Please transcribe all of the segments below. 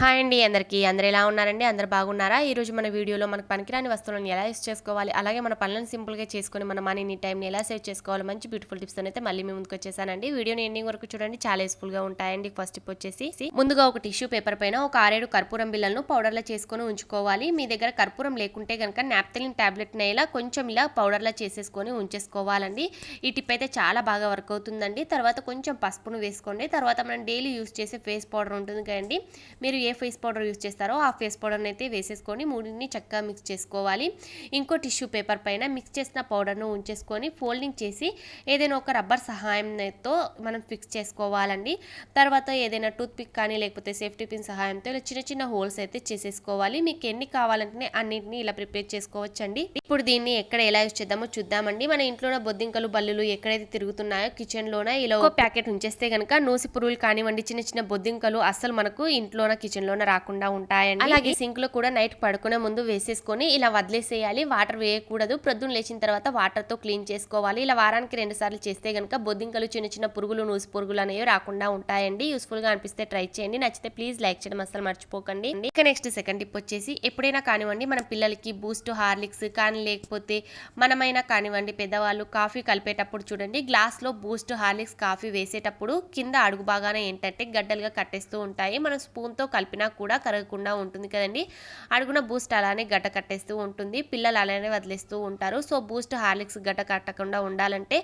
Hi అండి అందరికీ. అందరూ ఎలా ఉన్నారండి? అందరూ బాగున్నారా? ఈరోజు మన వీడియోలో మనకు పనికిరాని వస్తువులను ఎలా యూజ్ చేసుకోవాలి, అలాగే మన పనులను సింపుల్‌గా చేసుకొని మన మనీని, టైంని ఎలా సేవ్ చేసుకోవాలో మంచి బ్యూటిఫుల్ టిప్స్‌తోనైతే మళ్ళీ మీ ముందుకొచ్చేసానండి. వీడియోని ఎండింగ్ వరకు చూడండి, చాలా యూస్‌ఫుల్‌గా ఉంటాయండి. ఫస్ట్ టిప్ వచ్చేసి ముందుగా ఒక టిష్యూ పేపర్ పైన ఒక 6, 7 కర్పూరం బిళ్ళలను పౌడర్‌లా చేసుకొని ఉంచుకోవాలి. మీ దగ్గర కర్పూరం లేకుంటే గనుక నాప్థలిన్ టాబ్లెట్‌ని ఇలా కొంచెం ఇలా పౌడర్‌లా చేసేసుకొని ఉంచేసుకోవాలండి. ఈ టిప్ అయితే చాలా బాగా వర్క్ అవుతుందండి. తర్వాత కొంచెం పసుపును వేసుకోండి. తర్వాత మనం డైలీ యూజ్ చేసే ఫేస్ పౌడర్ ఉంటుంది కదండి, మీరు ఏ ఫేస్ పౌడర్ యూజ్ చేస్తారో ఆ ఫేస్ పౌడర్ని అయితే వేసేసుకొని మూడింటిని చక్కగా మిక్స్ చేసుకోవాలి. ఇంకో టిష్యూ పేపర్ పైన మిక్స్ చేసిన పౌడర్ను ఉంచేసుకొని ఫోల్డింగ్ చేసి ఏదైనా ఒక రబ్బర్ సహాయంతో మనం ఫిక్స్ చేసుకోవాలండి. తర్వాత ఏదైనా టూత్ పిక్ కానీ లేకపోతే సేఫ్టీ పిన్ సహాయంతో ఇలా చిన్న చిన్న హోల్స్ అయితే చేసేసుకోవాలి. మీకు ఎన్ని కావాలంటే అన్నింటిని ఇలా ప్రిపేర్ చేసుకోవచ్చండి. ఇప్పుడు దీన్ని ఎక్కడ ఎలా యూజ్ చేద్దామో చూద్దామండి. మన ఇంట్లోన బొద్దింకలు బల్లులు ఎక్కడైతే తిరుగుతున్నాయో కిచెన్లోన ఇలా ఒక ప్యాకెట్ ఉంచేస్తే కనుక నూసి పురుగులు కానివ్వండి, చిన్న చిన్న బొద్దింకలు అస్సలు మనకు ఇంట్లోన కిచెన్లోన రాకుండా ఉంటాయండి. అలాగే సింక్ లో కూడా నైట్ పడుకునే ముందు వేసేసుకొని ఇలా వదిలేసేయాలి. వాటర్ వేయకూడదు. ప్రొద్దున లేచిన తర్వాత వాటర్ తో క్లీన్ చేసుకోవాలి. ఇలా వారానికి 2 సార్లు చేస్తే గనుక బొద్దింకలు, చిన్న చిన్న పురుగులు, నూసి పురుగులు అనేవి రాకుండా ఉంటాయండి. యూస్ఫుల్ గా అనిపిస్తే ట్రై చేయండి. నచ్చితే ప్లీజ్ లైక్ చేయడం అస్సలు మర్చిపోకండి. ఇక నెక్స్ట్ సెకండ్ టిప్ వచ్చేసి ఎప్పుడైనా కానివ్వండి మన పిల్లలకి బూస్ట్, హార్లిక్స్ కానీ లేకపోతే మనమైనా కానివ్వండి పెద్దవాళ్ళు కాఫీ కలిపేటప్పుడు చూడండి, గ్లాస్ లో బూస్ట్, హార్లిక్స్, కాఫీ వేసేటప్పుడు కింద అడుగు బాగానే ఏంటంటే గడ్డలుగా కట్టేస్తూ ఉంటాయి. మనం స్పూన్ తో కలిపినా కూడా కరగకుండా ఉంటుంది కదండి. అడుగున బూస్ట్ అలానే గడ్డ కట్టేస్తూ ఉంటుంది. పిల్లలు అలానే వదిలేస్తూ ఉంటారు. సో బూస్ట్, హార్లిక్స్ గడ్డ కట్టకుండా ఉండాలంటే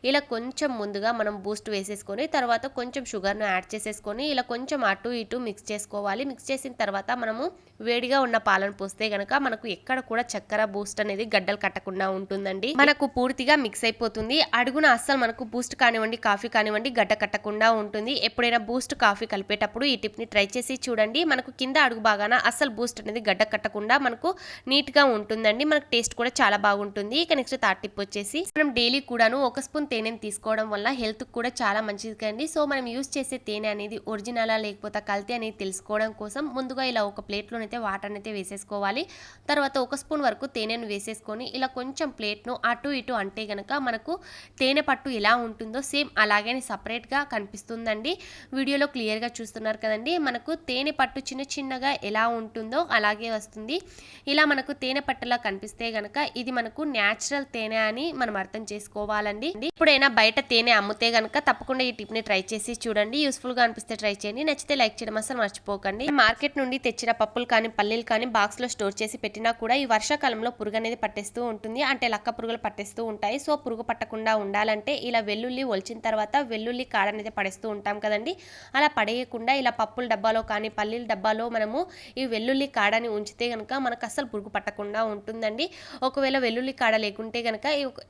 ఇలా కొంచెం ముందుగా మనం బూస్ట్ వేసేసుకొని తర్వాత కొంచెం షుగర్ను యాడ్ చేసేసుకొని ఇలా కొంచెం అటు ఇటు మిక్స్ చేసుకోవాలి. మిక్స్ చేసిన తర్వాత మనము వేడిగా ఉన్న పాలను పోస్తే గనక మనకు ఎక్కడ కూడా చక్కెర, బూస్ట్ అనేది గడ్డలు కట్టకుండా ఉంటుందండి. మనకు పూర్తిగా మిక్స్ అయిపోతుంది. అడుగున అస్సలు మనకు బూస్ట్ కానివ్వండి, కాఫీ కానివ్వండి గడ్డ కట్టకుండా ఉంటుంది. ఎప్పుడైనా బూస్ట్, కాఫీ కలిపేటప్పుడు ఈ టిప్ ని ట్రై చేసి చూడండి. మనకు కింద అడుగు బాగాన అస్సలు బూస్ట్ అనేది గడ్డ కట్టకుండా మనకు నీట్ గా ఉంటుందండి. మనకు టేస్ట్ కూడా చాలా బాగుంటుంది. ఇక నెక్స్ట్ థర్డ్ టిప్ వచ్చేసి మనం డైలీ కూడాను ఒక స్పూన్ తేనెని తీసుకోవడం వల్ల హెల్త్ కూడా చాలా మంచిది కండి. సో మనం యూజ్ చేసే తేనె అనేది ఒరిజినలా లేకపోతే కల్తీ అనేది తెలుసుకోవడం కోసం ముందుగా ఇలా ఒక ప్లేట్లోనైతే వాటర్ అయితే వేసేసుకోవాలి. తర్వాత ఒక స్పూన్ వరకు తేనెను వేసేసుకొని ఇలా కొంచెం ప్లేట్ను అటు ఇటు అంటే గనక మనకు తేనె పట్టు ఎలా ఉంటుందో సేమ్ అలాగే సపరేట్గా కనిపిస్తుందండి. వీడియోలో క్లియర్గా చూస్తున్నారు కదండి. మనకు తేనె పట్టు చిన్న చిన్నగా ఎలా ఉంటుందో అలాగే వస్తుంది. ఇలా మనకు తేనె పట్టులా కనిపిస్తే గనక ఇది మనకు న్యాచురల్ తేనె అని మనం అర్థం చేసుకోవాలండి. ఇప్పుడైనా బయట తేనె అమ్ముతే గనక తప్పకుండా ఈ టిప్ ని ట్రై చేసి చూడండి. యూస్ఫుల్ గా అనిపిస్తే ట్రై చేయండి. నచ్చితే లైక్ చేయడం అసలు మర్చిపోకండి. మార్కెట్ నుండి తెచ్చిన పప్పులు కానీ పల్లీలు కానీ బాక్స్ లో స్టోర్ చేసి పెట్టినా కూడా ఈ వర్షాకాలంలో పురుగు అనేది పట్టేస్తూ ఉంటుంది. అంటే లక్క పురుగులు పట్టేస్తూ ఉంటాయి. సో పురుగు పట్టకుండా ఉండాలంటే ఇలా వెల్లుల్లి ఒలిచిన తర్వాత వెల్లుల్లి కాడ అనేది పడేస్తూ ఉంటాం కదండి. అలా పడేయకుండా ఇలా పప్పుల డబ్బాలో కానీ పల్లీల డబ్బాలో మనము ఈ వెల్లుల్లి కాడని ఉంచితే గనక మనకు అస్సలు పురుగు పట్టకుండా ఉంటుందండి. ఒకవేళ వెల్లుల్లి కాడ లేకుంటే గనక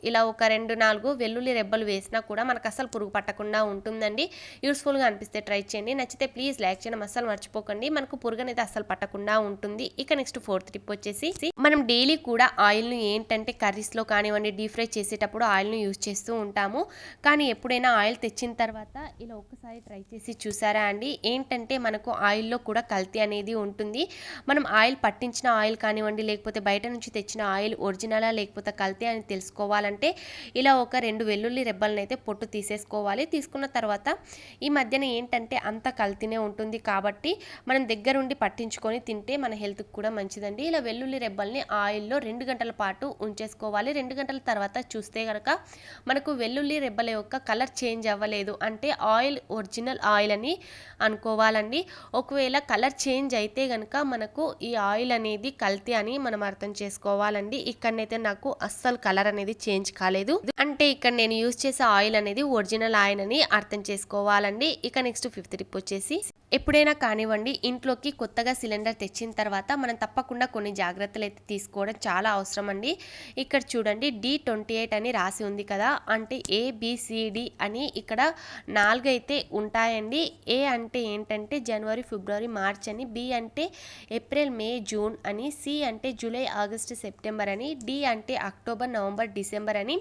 ఇలా ఒక 2-4 వెల్లుల్లి రెబ్బలు వేసినా కూడా మనకు అస్సలు పురుగు పట్టకుండా ఉంటుందండి. యూస్ఫుల్గా అనిపిస్తే ట్రై చేయండి. నచ్చితే ప్లీజ్ లైక్ చేయడం అస్సలు మర్చిపోకండి. మనకు పురుగు అనేది అస్సలు పట్టకుండా ఉంటుంది. ఇక నెక్స్ట్ ఫోర్త్ టిప్ వచ్చేసి మనం డైలీ కూడా ఆయిల్ను ఏంటంటే కర్రీస్లో కానివ్వండి డీప్ ఫ్రై చేసేటప్పుడు ఆయిల్ను యూజ్ చేస్తూ ఉంటాము. కానీ ఎప్పుడైనా ఆయిల్ తెచ్చిన తర్వాత ఇలా ఒక్కసారి ట్రై చేసి చూసారా అండి, ఏంటంటే మనకు ఆయిల్లో కూడా కల్తీ అనేది ఉంటుంది. మనం ఆయిల్ పట్టించిన ఆయిల్ కానివ్వండి లేకపోతే బయట నుంచి తెచ్చిన ఆయిల్ ఒరిజినలా లేకపోతే కల్తీ అని తెలుసుకోవాలంటే ఇలా ఒక 2 వెల్లుల్లి రెబ్బలను అయితే పొట్టు తీసేసుకోవాలి. తీసుకున్న తర్వాత ఈ మధ్యన ఏంటంటే అంత కల్తీనే ఉంటుంది కాబట్టి మనం దగ్గరుండి పట్టించుకొని తింటే మన హెల్త్కి కూడా మంచిదండి. ఇలా వెల్లుల్లి రెబ్బల్ని ఆయిల్లో 2 గంటల పాటు ఉంచేసుకోవాలి. 2 గంటల తర్వాత చూస్తే కనుక మనకు వెల్లుల్లి రెబ్బల యొక్క కలర్ చేంజ్ అవ్వలేదు అంటే ఆయిల్ ఒరిజినల్ ఆయిల్ అని అనుకోవాలండి. ఒకవేళ కలర్ చేంజ్ అయితే కనుక మనకు ఈ ఆయిల్ అనేది కల్తీ అని మనం అర్థం చేసుకోవాలండి. ఇక్కడనైతే నాకు అస్సలు కలర్ అనేది చేంజ్ కాలేదు అంటే ఇక్కడ నేను యూజ్ చేసే ఆయిల్ అనేది ఒరిజినల్ ఆయిల్ అని అర్థం చేసుకోవాలండి. ఇక నెక్స్ట్ ఫిఫ్త్ టిప్ వచ్చేసి ఎప్పుడైనా కానివ్వండి ఇంట్లోకి కొత్తగా సిలిండర్ తెచ్చిన తర్వాత మనం తప్పకుండా కొన్ని జాగ్రత్తలు అయితే తీసుకోవడం చాలా అవసరం అండి. ఇక్కడ చూడండి D28 అని రాసి ఉంది కదా, అంటే ABCD అని ఇక్కడ 4 అయితే ఉంటాయండి. ఏ అంటే ఏంటంటే జనవరి, ఫిబ్రవరి, మార్చ్ అని, B అంటే ఏప్రిల్, మే, జూన్ అని, C అంటే జూలై, ఆగస్టు, సెప్టెంబర్ అని, D అంటే అక్టోబర్, నవంబర్, డిసెంబర్ అని.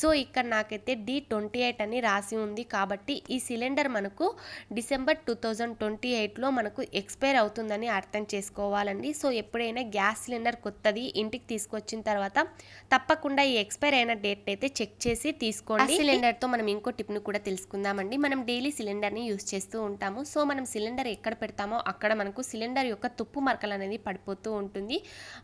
సో ఇక్కడ నాకైతే D28 అని రాసి ఉంది కాబట్టి ఈ సిలిండర్ మనకు డిసెంబర్ 2020 2028లో మనకు ఎక్స్పైర్ అవుతుందని అర్థం చేసుకోవాలండి. సో ఎప్పుడైనా గ్యాస్ సిలిండర్ కొత్తది ఇంటికి తీసుకొచ్చిన తర్వాత తప్పకుండా ఈ ఎక్స్పైర్ అయిన డేట్ అయితే చెక్ చేసి తీసుకోండి. సిలిండర్తో మనం ఇంకో టిప్ను కూడా తెలుసుకుందామండి. మనం డైలీ సిలిండర్ని యూస్ చేస్తూ ఉంటాము. సో మనం సిలిండర్ ఎక్కడ పెడతామో అక్కడ మనకు సిలిండర్ యొక్క తుప్పు మరకలు అనేది పడిపోతూ ఉంటుంది.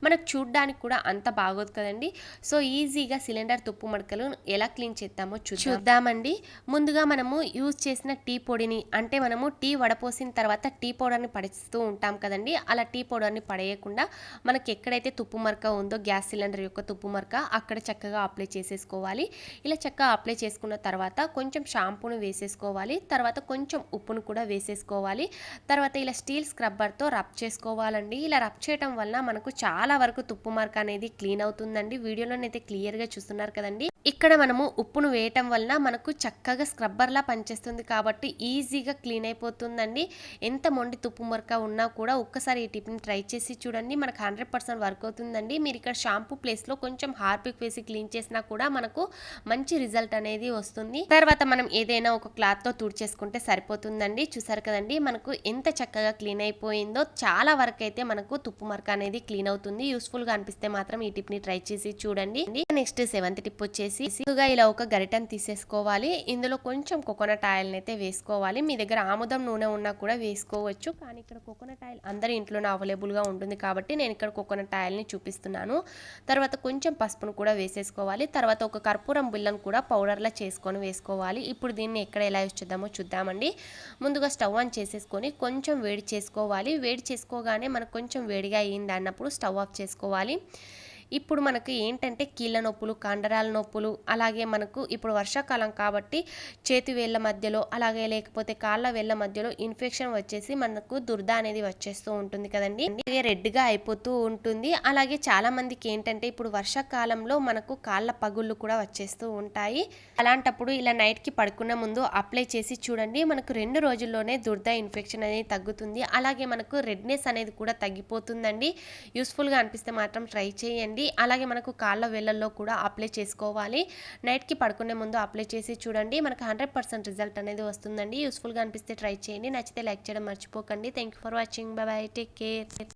మనకు చూడ్డానికి కూడా అంత బాగోదు కదండి. సో ఈజీగా సిలిండర్ తుప్పు మరకలు ఎలా క్లీన్ చేద్దామో చూద్దామండి. ముందుగా మనము యూజ్ చేసిన టీ పొడిని, అంటే మనము టీ వడపోసిన తర్వాత టీ పౌడర్ని పడిస్తూ ఉంటాం కదండి. అలా టీ పౌడర్ని పడేయకుండా మనకి ఎక్కడైతే తుప్పు మరక ఉందో గ్యాస్ సిలిండర్ యొక్క తుప్పు మరక అక్కడ చక్కగా అప్లై చేసేసుకోవాలి. ఇలా చక్కగా అప్లై చేసుకున్న తర్వాత కొంచెం షాంపూను వేసేసుకోవాలి. తర్వాత కొంచెం ఉప్పును కూడా వేసేసుకోవాలి. తర్వాత ఇలా స్టీల్ స్క్రబ్బర్తో రబ్ చేసుకోవాలండి. ఇలా రబ్ చేయడం వల్ల మనకు చాలా వరకు తుప్పు మరక అనేది క్లీన్ అవుతుందండి. వీడియోలోనైతే క్లియర్గా చూస్తున్నారు కదండి. ఇక్కడ మనము ఉప్పును వేయటం వలన మనకు చక్కగా స్క్రబ్బర్లా పనిచేస్తుంది కాబట్టి ఈజీగా క్లీన్ అయిపోతుందండి. ఎంత మొండి తుప్పు మరక ఉన్నా కూడా ఒక్కసారి ఈ టిప్ని ట్రై చేసి చూడండి. మనకు 100% వర్క్ అవుతుందండి. మీరు ఇక్కడ షాంపూ ప్లేస్లో కొంచెం హార్పిక్ వేసి క్లీన్ చేసినా కూడా మనకు మంచి రిజల్ట్ అనేది వస్తుంది. తర్వాత మనం ఏదైనా ఒక క్లాత్తో తుడిచేసుకుంటే సరిపోతుందండి. చూసారు కదండి మనకు ఎంత చక్కగా క్లీన్ అయిపోయిందో. చాలా వరకు అయితే మనకు తుప్పు మరక అనేది క్లీన్ అవుతుంది. యూస్ఫుల్గా అనిపిస్తే మాత్రం ఈ టిప్ని ట్రై చేసి చూడండి. నెక్స్ట్ 7th టిప్ వచ్చేసి ముందుగా ఇలా ఒక గరిటెను తీసేసుకోవాలి. ఇందులో కొంచెం కోకోనట్ ఆయిల్ని అయితే వేసుకోవాలి. మీ దగ్గర ఆముదం నూనె ఉన్నా కూడా వేసుకోవచ్చు. కానీ ఇక్కడ కోకోనట్ ఆయిల్ అందరి ఇంట్లోనే అవైలబుల్గా ఉంటుంది కాబట్టి నేను ఇక్కడ కోకోనట్ ఆయిల్ని చూపిస్తున్నాను. తర్వాత కొంచెం పసుపును కూడా వేసేసుకోవాలి. తర్వాత ఒక కర్పూరం బిళ్ళను కూడా పౌడర్లా చేసుకొని వేసుకోవాలి. ఇప్పుడు దీన్ని ఎక్కడ ఎలా యూజ్ చేద్దామో చూద్దామండి. ముందుగా స్టవ్ ఆన్ చేసేసుకొని కొంచెం వేడి చేసుకోవాలి. వేడి చేసుకోగానే మనకు కొంచెం వేడిగా అయ్యింది అన్నప్పుడు స్టవ్ ఆఫ్ చేసుకోవాలి. ఇప్పుడు మనకు ఏంటంటే కీళ్ళ నొప్పులు, కండరాల నొప్పులు, అలాగే మనకు ఇప్పుడు వర్షాకాలం కాబట్టి చేతి వేళ్ళ మధ్యలో అలాగే లేకపోతే కాళ్ళ వేళ్ళ మధ్యలో ఇన్ఫెక్షన్ వచ్చేసి మనకు దురద అనేది వచ్చేస్తూ ఉంటుంది కదండి. అలాగే రెడ్గా అయిపోతూ ఉంటుంది. అలాగే చాలా మందికి ఏంటంటే ఇప్పుడు వర్షాకాలంలో మనకు కాళ్ళ పగుళ్ళు కూడా వచ్చేస్తూ ఉంటాయి. అలాంటప్పుడు ఇలా నైట్కి పడుకున్న ముందు అప్లై చేసి చూడండి. మనకు 2 రోజుల్లోనే దురద ఇన్ఫెక్షన్ అనేది తగ్గుతుంది. అలాగే మనకు రెడ్నెస్ అనేది కూడా తగ్గిపోతుందండి. యూస్ఫుల్గా అనిపిస్తే మాత్రం ట్రై చేయండి. అలాగే మనకు కాళ్ళ వేళ్ళల్లో కూడా అప్లై చేసుకోవాలి. నైట్కి పడుకునే ముందు అప్లై చేసి చూడండి. మనకు 100% రిజల్ట్ అనేది వస్తుందండి. యూస్ఫుల్గా అనిపిస్తే ట్రై చేయండి. నచ్చితే లైక్ చేయడం మర్చిపోకండి. Thank you for watching. By by. Take care.